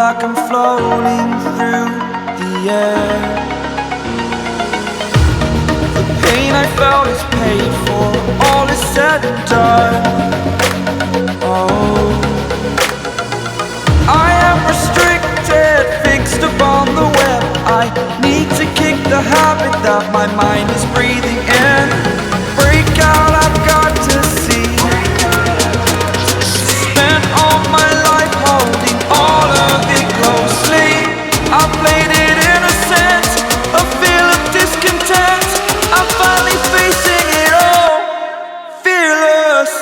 like I'm floating through the air. The pain I felt is paid for, all is said and done. Oh, I am restricted, fixed upon the web. I need to kick the habit that my mind is breathing in. Break out, I've got to see. Spent all my life holding all of it closely. I played it innocent, a feel of discontent. I'm finally facing it all, fearless.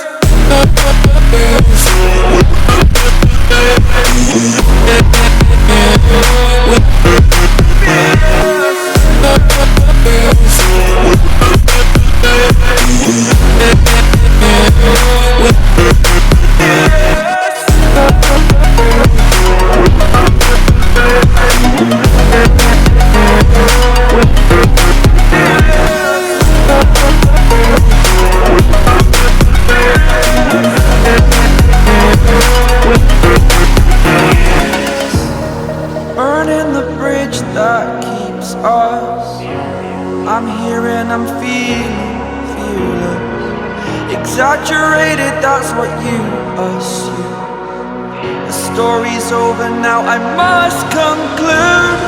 Burning the bridge that keeps us. I'm here and I'm feeling fearless. Exaggerated, that's what you assume. The story's over now, I must conclude.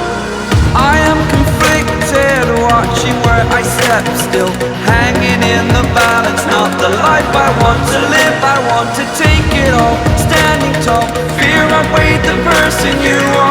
I am conflicted, watching where I step still, hanging in the balance. Not the life I want to live, I want to take it all. Standing tall, fear I weighed the person you are.